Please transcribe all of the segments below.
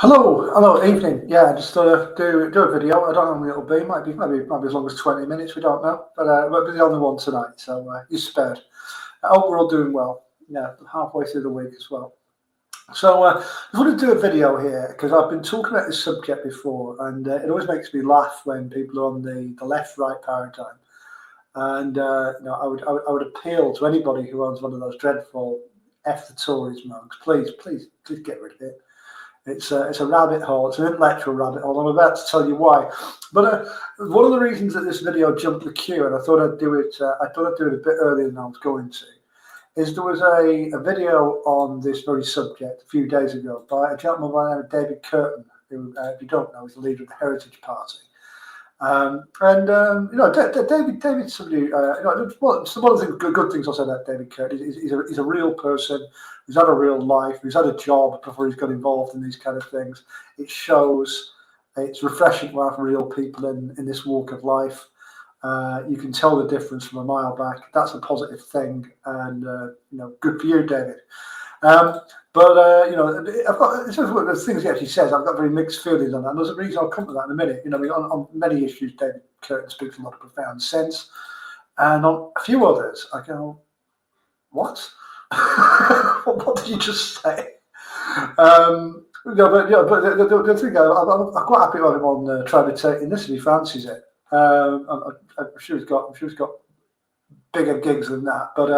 Hello, evening. Yeah, just do a video. I don't know how long it'll be. Might be as long as 20 minutes. We don't know, but we'll be the only one tonight. So you're spared. I hope we're all doing well. Yeah, halfway through the week as well. So I want to do a video here because I've been talking about this subject before, and it always makes me laugh when people are on the left-right paradigm. And I would appeal to anybody who owns one of those dreadful "F the Tories" mugs. Please get rid of it. It's a rabbit hole. It's an intellectual rabbit hole. I'm about to tell you why. But one of the reasons that this video jumped the queue, and I thought I'd do it. I thought I'd do it a bit earlier than I was going to, is there was a video on this very subject a few days ago by a gentleman by the name of David Curtin, who, if you don't know, is the leader of the Heritage Party. David's somebody. One of the good things I'll say about David Curtin is he's a real person who's had a real life, who's had a job before he's got involved in these kind of things. It shows. It's refreshing to have real people in this walk of life. You can tell the difference from a mile back. That's a positive thing, and good for you, David. I've got the things he actually says. I've got very mixed feelings on that. And there's a reason I'll come to that in a minute. On many issues, David Curtin speaks a lot of profound sense, and on a few others, I go, "What? What did you just say?" But the thing, I'm quite happy with him on trying to take in this if he fancies it. I'm sure he's got bigger gigs than that, but.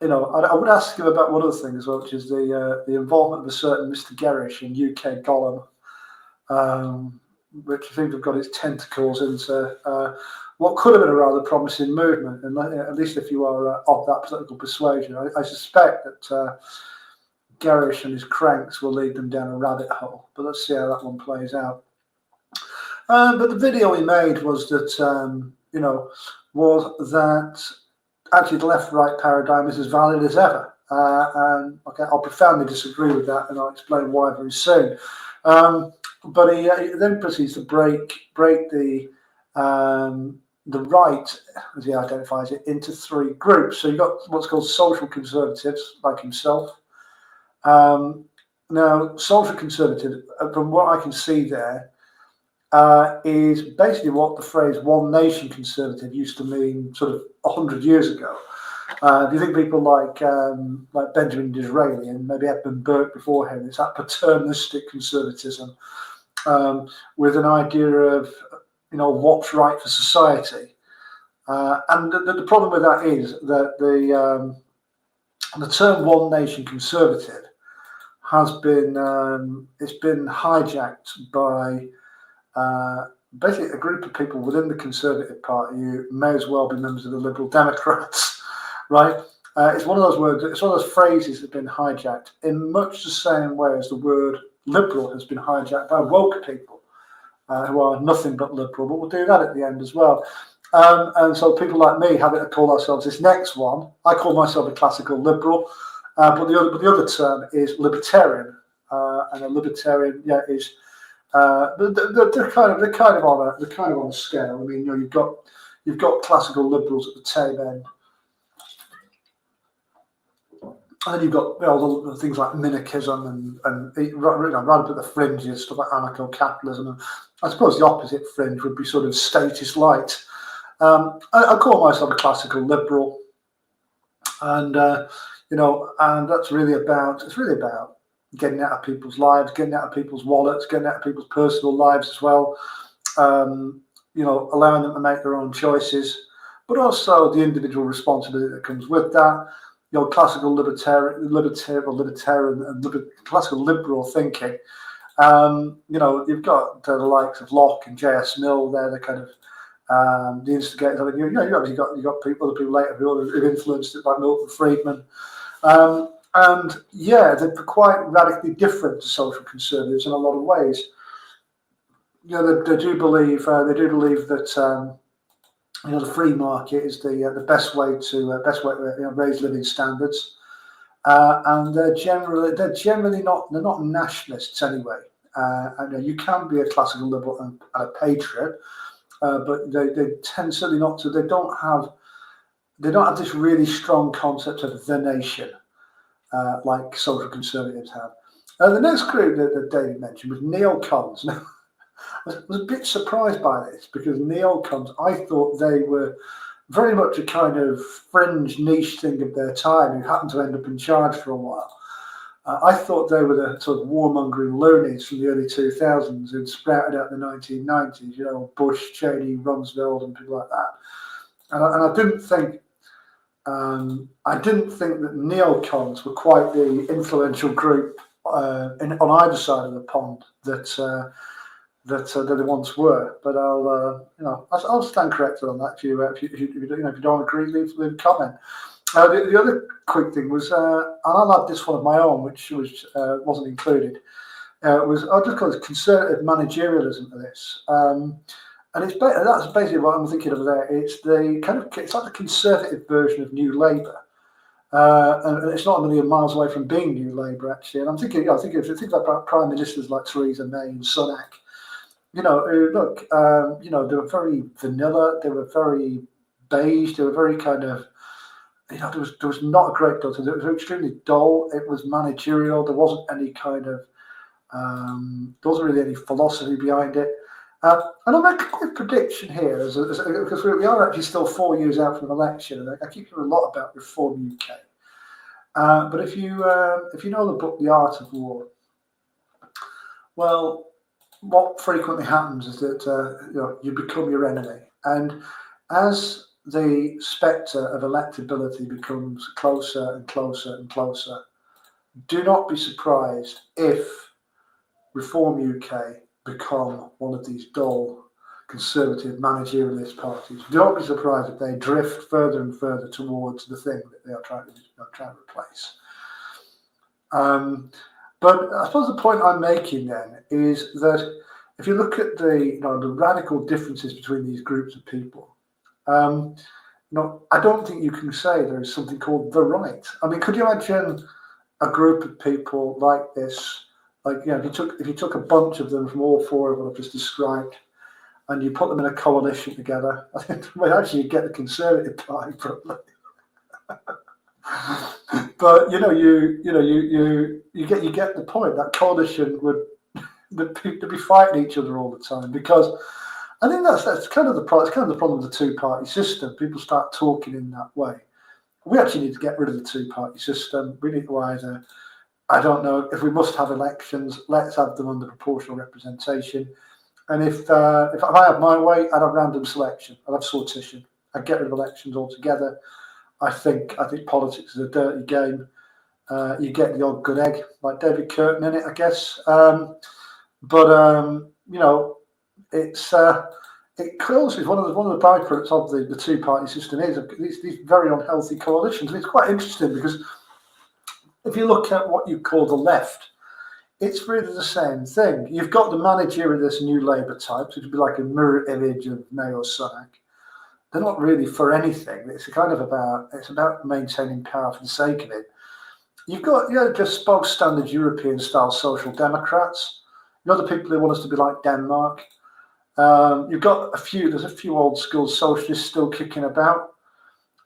I would ask him about one other thing as well, which is the involvement of a certain Mr. Gerrish in UK Gollum, which I think have got its tentacles into what could have been a rather promising movement, and at least if you are of that political persuasion. I suspect that Gerrish and his cranks will lead them down a rabbit hole, but let's see how that one plays out. But the video he made was that, actually the left-right paradigm is as valid as ever. And okay, I'll profoundly disagree with that, and I'll explain why very soon. But he then proceeds to break the right, as he identifies it, into three groups. So you've got what's called social conservatives, like himself. Now, social conservative, from what I can see there, is basically what the phrase "one nation conservative" used to mean sort of 100 years ago. Do you think people like Benjamin Disraeli and maybe Edmund Burke before him, it's that paternalistic conservatism with an idea of what's right for society, and the problem with that is that the term "one nation conservative" has been it's been hijacked by basically a group of people within the Conservative Party who may as well be members of the Liberal Democrats, right? It's one of those words, it's one of those phrases that have been hijacked in much the same way as the word liberal has been hijacked by woke people who are nothing but liberal, but we'll do that at the end as well. And so people like me having to call ourselves this next one, I call myself a classical liberal, but the other term is libertarian, and a libertarian, is. They're kind of on a scale. I mean, you've got classical liberals at the tame end, and you've got things like minarchism and right up at the fringes, stuff like anarcho-capitalism. And I suppose the opposite fringe would be sort of statist light. I call myself a classical liberal, and and that's really about getting out of people's lives, getting out of people's wallets, getting out of people's personal lives as well. Allowing them to make their own choices, but also the individual responsibility that comes with that. Classical libertarian and classical liberal thinking. You've got the likes of Locke and J.S. Mill. They're the kind of the instigators. I mean, you obviously got other people later who have influenced it, like Milton Friedman. And they're quite radically different to social conservatives in a lot of ways. They do believe that the free market is the best way to raise living standards, and they're generally not nationalists anyway. You can be a classical liberal and a patriot, but they tend certainly not to. They don't have this really strong concept of the nation. Like social conservatives have. The next group that David mentioned was neocons. Now, I was a bit surprised by this because neocons, I thought they were very much a kind of fringe niche thing of their time who happened to end up in charge for a while. I thought they were the sort of warmongering loonies from the early 2000s who'd sprouted out in the 1990s, Bush, Cheney, Rumsfeld, and people like that. And I didn't think that neocons were quite the influential group on either side of the pond that they once were. But I'll stand corrected on that. If you don't agree, leave a comment. The other quick thing was, and I'll add this one of my own, which wasn't included. I'll just call it conservative managerialism for this. And that's basically what I'm thinking of there. It's it's like the conservative version of New Labour, and it's not a million miles away from being New Labour actually. And I'm thinking, if you think about prime ministers like Theresa May and Sunak, they were very vanilla, they were very beige, they were very kind of, there was not a great deal to it. It was extremely dull. It was managerial. There wasn't any kind of, there wasn't really any philosophy behind it. And I'll make a quick prediction here, because we are actually still 4 years out from an election, and I keep hearing a lot about Reform UK. But if you know the book The Art of War, well, what frequently happens is that you become your enemy, and as the spectre of electability becomes closer and closer and closer, do not be surprised if Reform UK become one of these dull, conservative, managerialist parties. Do not be surprised if they drift further and further towards the thing that they are trying to replace. But I suppose the point I'm making then is that if you look at the radical differences between these groups of people, I don't think you can say there is something called the right. I mean, could you imagine a group of people like this? Like, if you took a bunch of them from all four of what I've just described, and you put them in a coalition together, I think actually you get the Conservative Party probably. But you get the point. That coalition would be fighting each other all the time, because I think that's kind of the problem. It's kind of the problem of the two-party system. People start talking in that way. We actually need to get rid of the two-party system. We need to either, I don't know, if we must have elections, let's have them under proportional representation. And if I have my way, I'd have random selection. I'd have sortition. I'd get rid of elections altogether. I think politics is a dirty game. You get the odd good egg, like David Curtin in it, I guess. It causes one of the byproducts of the two-party system is these very unhealthy coalitions. And it's quite interesting because if you look at what you call the left, it's really the same thing. You've got the managerialist New Labour types, which would be like a mirror image of May or Sunak. They're not really for anything. It's about maintaining power for the sake of it. You've got just spoke standard European style social democrats. The people who want us to be like Denmark. There's a few old school socialists still kicking about.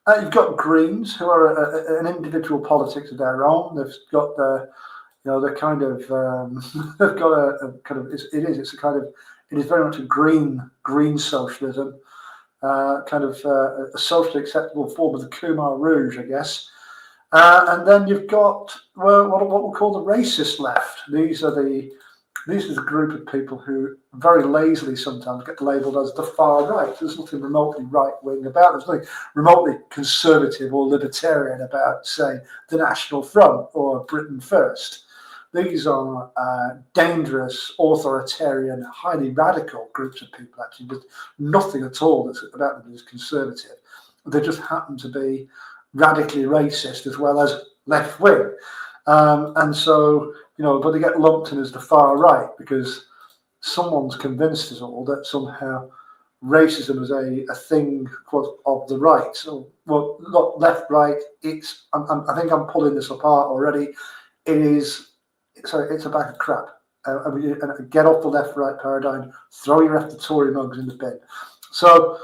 You've got Greens, who are an individual politics of their own. They've got they've got a kind of, it is very much a green socialism, a socially acceptable form of the Khmer Rouge, I guess. And then you've got what we call the racist left. These are the group of people who very lazily sometimes get labelled as the far right. There's nothing remotely right-wing about it. There's nothing remotely conservative or libertarian about, say, the National Front or Britain First. These are dangerous, authoritarian, highly radical groups of people, actually, with nothing at all that's about them that is conservative. They just happen to be radically racist as well as left-wing. And so, but they get lumped in as the far right because someone's convinced us all that somehow racism is a thing of the right. So, well, not left, right. I think I'm pulling this apart already. It's a bag of crap. And get off the left-right paradigm. Throw your after Tory mugs in the bin. So,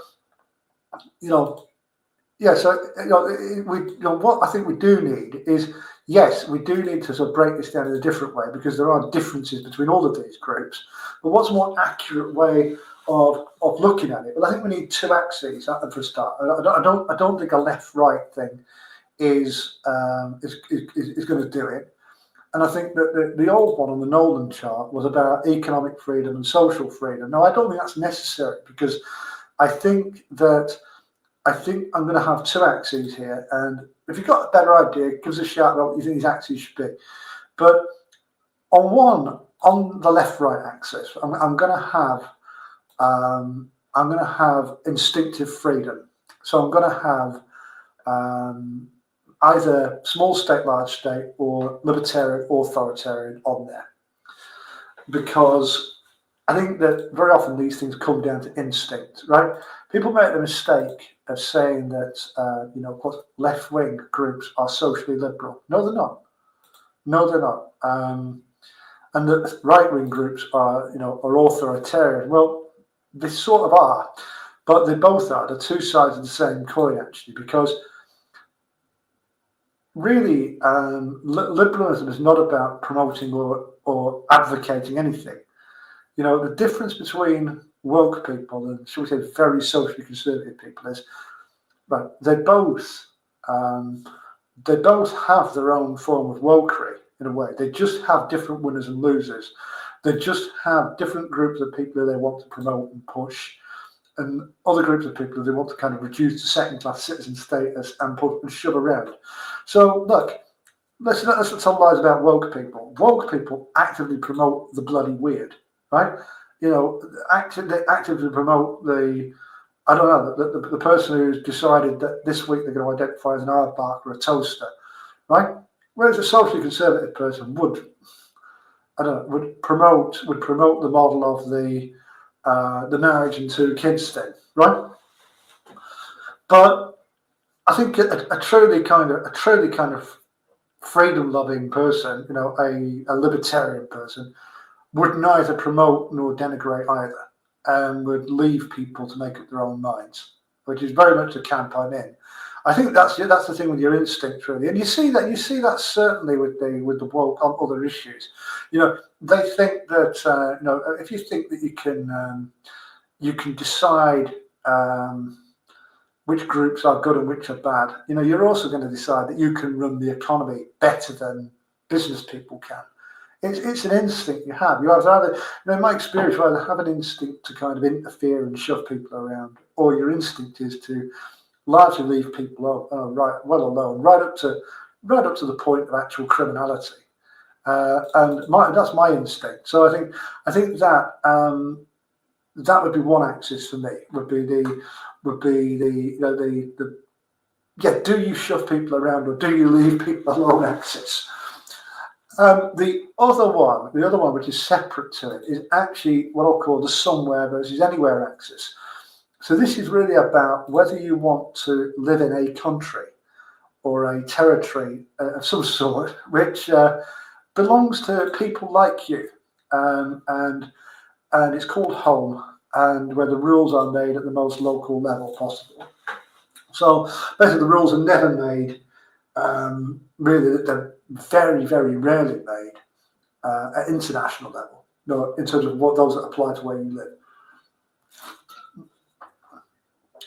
what I think we do need is yes, we do need to sort of break this down in a different way because there are differences between all of these groups. But what's a more accurate way of looking at it? Well, I think we need two axes for a start. I don't think a left-right thing is going to do it. And I think that the old one on the Nolan chart was about economic freedom and social freedom. Now, I don't think that's necessary because I think I'm going to have two axes here. And if you've got a better idea, give us a shout about what you think these axes should be. But on the left-right axis, I'm going to have instinctive freedom. So I'm going to have either small state, large state, or libertarian, authoritarian on there. Because I think that very often these things come down to instinct, right? People make the mistake of saying that, left-wing groups are socially liberal. No, they're not. No, they're not. And that right-wing groups are authoritarian. Well, they sort of are, but they both are. They're two sides of the same coin, actually, because really, liberalism is not about promoting or advocating anything. The difference between woke people and, shall we say, very socially conservative people is, right, they both have their own form of wokery in a way. They just have different winners and losers. They just have different groups of people who they want to promote and push, and other groups of people who they want to kind of reduce to second-class citizen status and put and shove around. So look, let's tell lies about woke people. Woke people actively promote the bloody weird, right? They actively promote the person who's decided that this week they're going to identify as an aardvark or a toaster, right? Whereas a socially conservative person would promote the model of the marriage and two kids thing, right? But I think a truly kind of freedom-loving person, a libertarian person, would neither promote nor denigrate either, and would leave people to make up their own minds, which is very much the camp I'm in. I think that's the thing with your instinct, really, and you see that certainly with the woke on other issues. They think that if you think that you can decide which groups are good and which are bad, you're also going to decide that you can run the economy better than business people can. It's an instinct you have. You have either, in my experience, you either have an instinct to kind of interfere and shove people around, or your instinct is to largely leave people well alone, right up to the point of actual criminality. And that's my instinct. So I think that that would be one axis for me. Would be the do you shove people around or do you leave people alone axis? The other one, which is separate to it, is actually what I'll call the somewhere versus anywhere axis. So this is really about whether you want to live in a country or a territory of some sort, which belongs to people like you, and it's called home, and where the rules are made at the most local level possible. So basically, the rules are never made. Really, they're very, very rarely made at international level. In terms of what those that apply to where you live.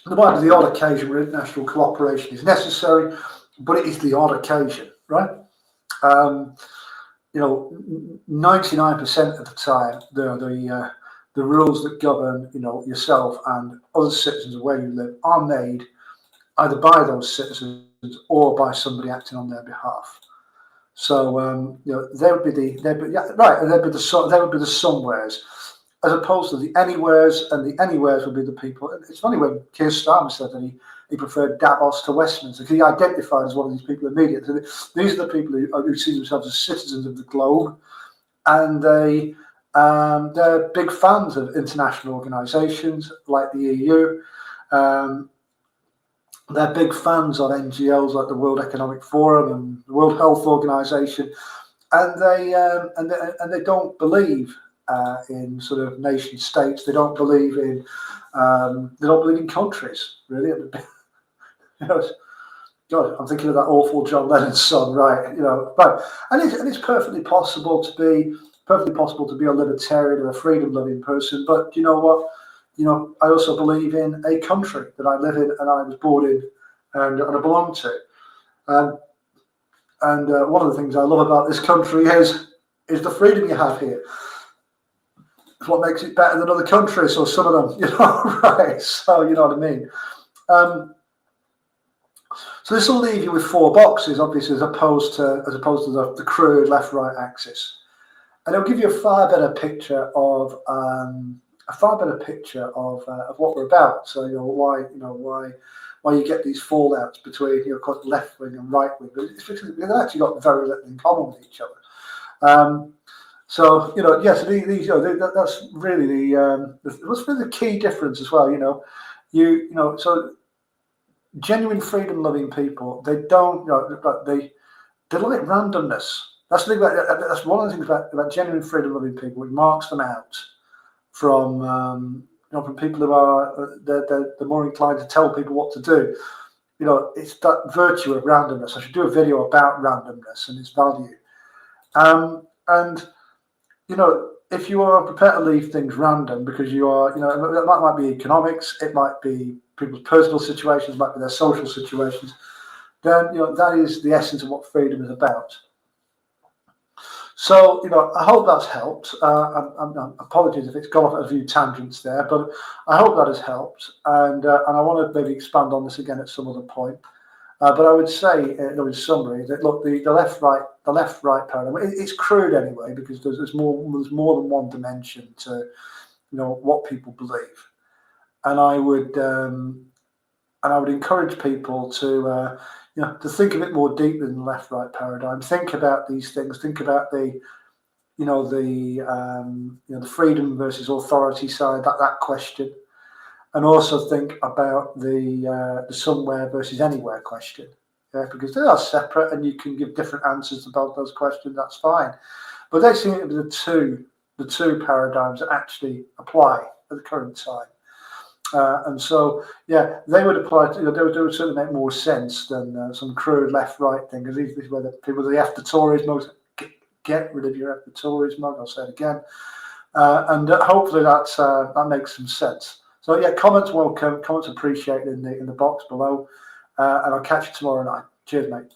There might be the odd occasion where international cooperation is necessary, but it is the odd occasion, right? 99% of the time, the rules that govern, yourself and other citizens of where you live are made either by those citizens or by somebody acting on their behalf. So there would be the somewheres, as opposed to the anywheres, and the anywheres would be the people. It's funny when Keir Starmer said that he preferred Davos to Westminster, because he identified as one of these people immediately. These are the people who see themselves as citizens of the globe, and they're big fans of international organisations like the EU. They're big fans of NGOs like the World Economic Forum and the World Health Organization, and they don't believe in sort of nation states. They don't believe in countries, really. God, I'm thinking of that awful John Lennon's song, right? Right, and it's perfectly possible to be a libertarian and a freedom-loving person. But you know what? I also believe in a country that I live in and I was born in, and I belong to. And one of the things I love about this country is the freedom you have here. It's what makes it better than other countries, or some of them, right? So you know what I mean. So this will leave you with 4 boxes, obviously, as opposed to the crude left-right axis, and it'll give you a far better picture of what we're about. So why you get these fallouts between left wing and right wing. It's because they've actually got very little in common with each other. So yes, that's really the key difference as well. So genuine freedom-loving people, they don't, they like randomness. That's the thing that's one of the things about genuine freedom-loving people. It marks them out from people who are they're more inclined to tell people what to do. It's that virtue of randomness. I should do a video about randomness and its value. And if you are prepared to leave things random because you are, it might be economics, it might be people's personal situations, it might be their social situations, then that is the essence of what freedom is about. So I hope that's helped. Apologies if it's gone off at a few tangents there, but I hope that has helped, and I want to maybe expand on this again at some other point. But I would say, in summary, that look, the left-right paradigm, it's crude anyway, because there's more than one dimension to what people believe, and I would encourage people to think a bit more deeply than the left-right paradigm. Think about these things. Think about the freedom versus authority side, that question. And also think about the somewhere versus anywhere question, because they are separate and you can give different answers to both those questions. That's fine, but they seem to be the two paradigms that actually apply at the current time. And so, they would apply. They would certainly make more sense than some crude left-right thing. Because this is where the people that have the Tories most get rid of your the Tories mug. I'll say it again, and hopefully that makes some sense. So comments welcome, comments appreciated in the box below, and I'll catch you tomorrow night. Cheers, mate.